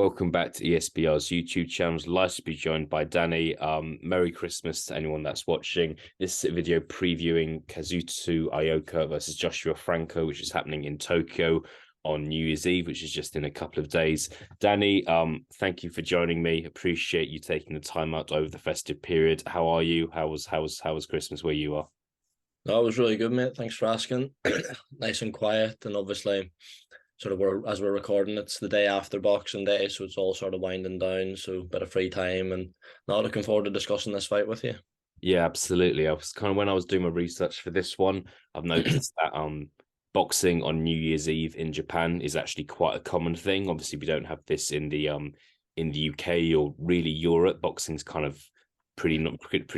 welcome back to ESBR's YouTube channel. Nice to be joined by Danny. Merry Christmas to anyone that's watching. This video previewing Kazuto Ioka versus Joshua Franco, which is happening in Tokyo on New Year's Eve, which is just in a couple of days. Danny, thank you for joining me. Appreciate you taking the time out over the festive period. How are you? How was Christmas where you are? No, it was really good, mate. Thanks for asking. Nice and quiet, and obviously, as we're recording, it's the day after Boxing Day, so it's all sort of winding down. So a bit of free time, and not looking forward to discussing this fight with you. Yeah, absolutely. I was kind of when I was doing my research for this one, I've noticed that boxing on New Year's Eve in Japan is actually quite a common thing. Obviously, we don't have this in the UK or really Europe. Boxing's kind of pretty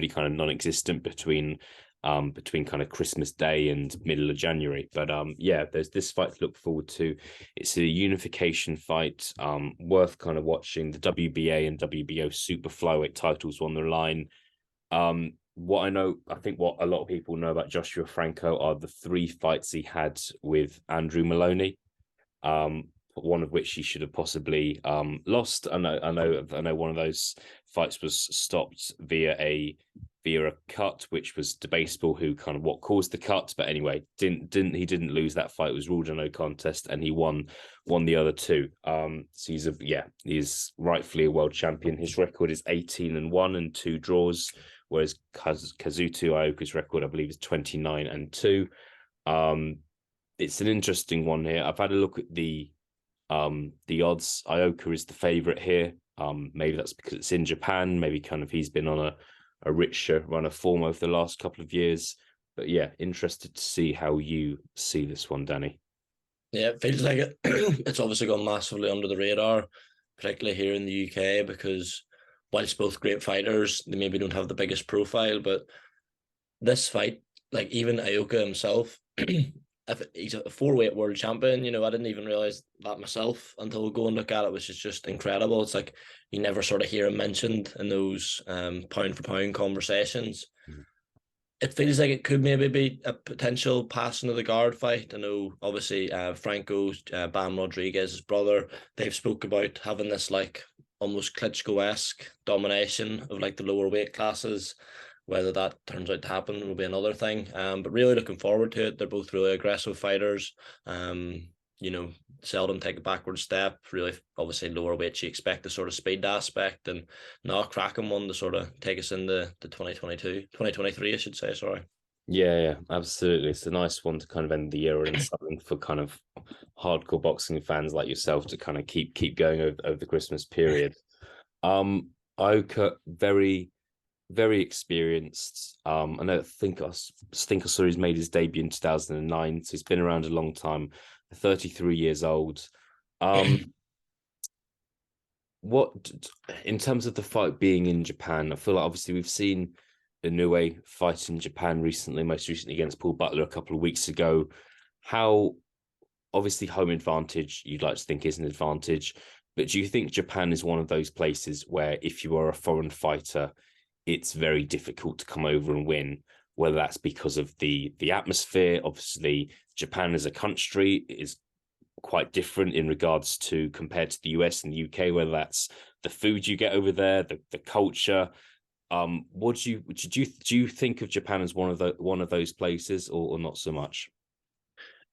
kind of non-existent between kind of Christmas Day and middle of January. But yeah, there's this fight to look forward to. It's a unification fight, worth kind of watching. The WBA and WBO Super Flyweight titles on the line. What I think what a lot of people know about Joshua Franco are the 3 fights he had with Andrew Maloney, one of which he should have possibly lost. I know one of those fights was stopped via a cut, which was debatable who kind of what caused the cut. But anyway, he didn't lose that fight. It was ruled a no contest, and he won the other 2. So he's rightfully a world champion. His record is 18-1 and 2 draws, whereas Kazuto Ioka's record, I believe, is 29-2. It's an interesting one here. I've had a look at the odds. Ioka is the favorite here. Maybe that's because it's in Japan. Maybe kind of he's been on a richer run of form over the last couple of years. But yeah, interested to see how you see this one, Danny. Yeah, it feels like it. It's obviously gone massively under the radar, particularly here in the UK, because whilst both great fighters, they maybe don't have the biggest profile. But this fight, like even Ioka himself, if he's a 4-weight world champion, I didn't even realize that myself until we go and look at it, which is just incredible. It's like you never sort of hear him mentioned in those pound for pound conversations. Mm-hmm. It feels like it could maybe be a potential passing of the guard fight. I know, obviously, Franco, Bam Rodriguez's brother, they've spoke about having this like almost Klitschko-esque domination of like the lower weight classes. Whether that turns out to happen will be another thing. But really looking forward to it. They're both really aggressive fighters. Seldom take a backward step. Really, obviously, lower weight, you expect the sort of speed aspect, and not cracking one to sort of take us into 2023, I should say, sorry. Yeah, absolutely. It's a nice one to kind of end the year and something for kind of hardcore boxing fans like yourself to kind of keep going over the Christmas period. Ioka, very experienced. I think I saw he's made his debut in 2009, so he's been around a long time. 33 years old. What in terms of the fight being in Japan? I feel like obviously we've seen Inoue fight in Japan recently, most recently against Paul Butler a couple of weeks ago. How obviously home advantage you'd like to think is an advantage, but do you think Japan is one of those places where if you are a foreign fighter, it's very difficult to come over and win, whether that's because of the atmosphere? Obviously, Japan as a country is quite different in regards to compared to the US and the UK, whether that's the food you get over there, the culture. What do you think of Japan as one of those places, or not so much?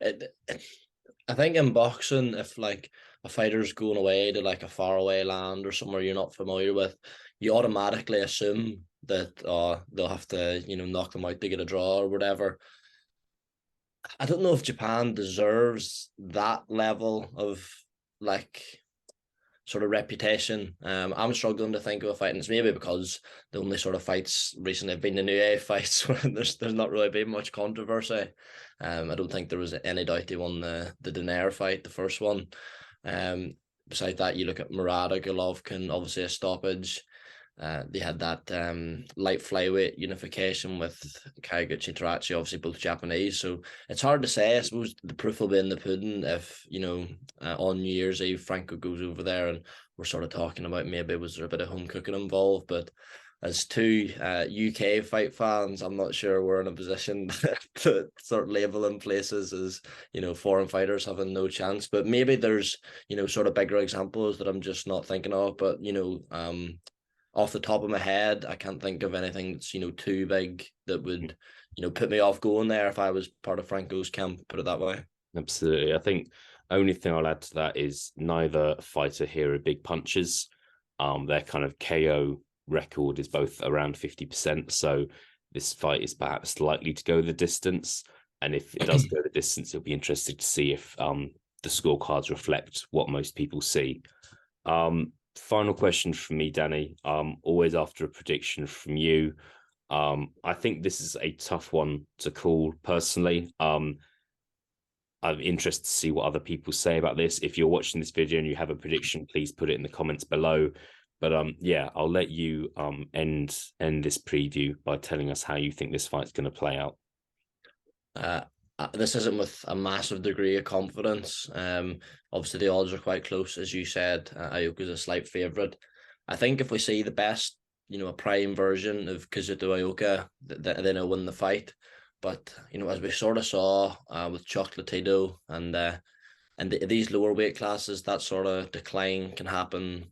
I think in boxing, if like a fighter's going away to like a faraway land or somewhere you're not familiar with, you automatically assume that they'll have to, knock them out to get a draw or whatever. I don't know if Japan deserves that level of like sort of reputation. I'm struggling to think of a fight, and it's maybe because the only sort of fights recently have been the New A fights where there's not really been much controversy. I don't think there was any doubt he won the Donaire fight, the first one. Besides that, you look at Murata, Golovkin, obviously a stoppage. They had that light flyweight unification with Kaiguchi Tarachi, obviously both Japanese. So it's hard to say. I suppose the proof will be in the pudding if, on New Year's Eve, Franco goes over there and we're sort of talking about maybe was there a bit of home cooking involved. But as two UK fight fans, I'm not sure we're in a position to sort of label in places as, foreign fighters having no chance. But maybe there's, sort of bigger examples that I'm just not thinking of. But, off the top of my head, I can't think of anything that's, too big that would, put me off going there if I was part of Franco's camp, put it that way. Absolutely. I think only thing I'll add to that is neither fighter here are big punchers. Their kind of KO record is both around 50%. So this fight is perhaps likely to go the distance. And if it does go the distance, it'll be interesting to see if the scorecards reflect what most people see. Final question from me, Danny. Always after a prediction from you. I think this is a tough one to call personally. I'm interested to see what other people say about this. If you're watching this video and you have a prediction, please put it in the comments below. But yeah, I'll let you end this preview by telling us how you think this fight's going to play out. This isn't with a massive degree of confidence. Obviously the odds are quite close, as you said. Ioka's a slight favourite. I think if we see the best, a prime version of Kazuto Ioka, then he'll win the fight. But as we sort of saw with Chocolatito and these lower weight classes, that sort of decline can happen.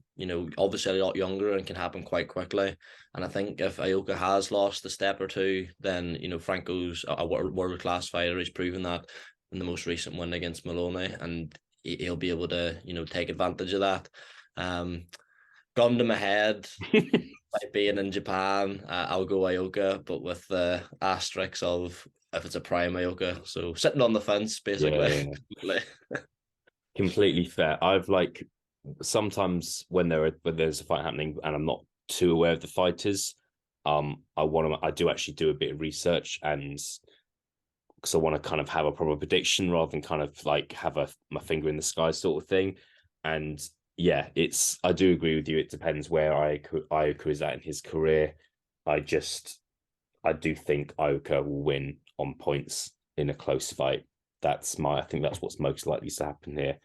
Obviously a lot younger and can happen quite quickly. And I think if Ioka has lost a step or two, then Franco's a world class fighter. He's proven that in the most recent win against Maloney, and he'll be able to take advantage of that. Gun to my head. Like being in Japan, I'll go Ioka, but with the asterisks of if it's a prime Ioka. So sitting on the fence, basically. Yeah. Completely fair. I've sometimes when there's a fight happening and I'm not too aware of the fighters, I do actually do a bit of research, and because I want to kind of have a proper prediction rather than kind of have my finger in the sky sort of thing. And yeah, I do agree with you. It depends where Ioka is at in his career. I do think Ioka will win on points in a close fight. I think that's what's most likely to happen here.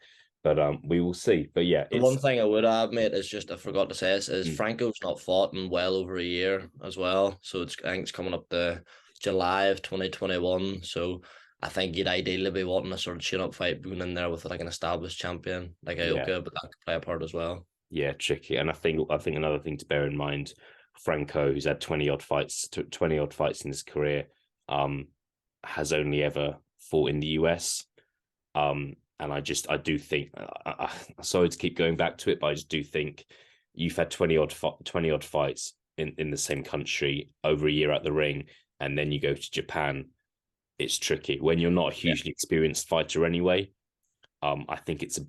But we will see. But yeah, the one thing I would add, mate, is just I forgot to say this, is Franco's not fought in well over a year as well. So I think it's coming up to July of 2021. So I think you'd ideally be wanting a sort of chin-up fight going in there with an established champion like Ioka, but that could play a part as well. Yeah, tricky. And I think another thing to bear in mind, Franco, who's had 20 odd fights in his career, has only ever fought in the US. And I do think, sorry to keep going back to it, but I just do think you've had 20 odd fights in the same country over a year at the ring, and then you go to Japan. It's tricky when you're not a hugely experienced fighter anyway. I think it's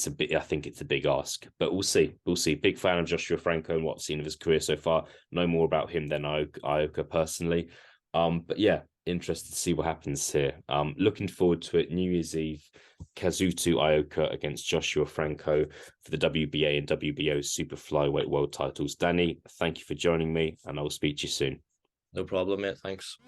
a big ask, but we'll see. Big fan of Joshua Franco and what I've seen of his career so far. Know more about him than Ioka personally. But yeah, interested to see what happens here. Looking forward to it. New Year's Eve, Kazuto Ioka against Joshua Franco for the WBA and WBO Super Flyweight world titles. Danny, thank you for joining me, and I will speak to you soon. No problem, mate. Thanks.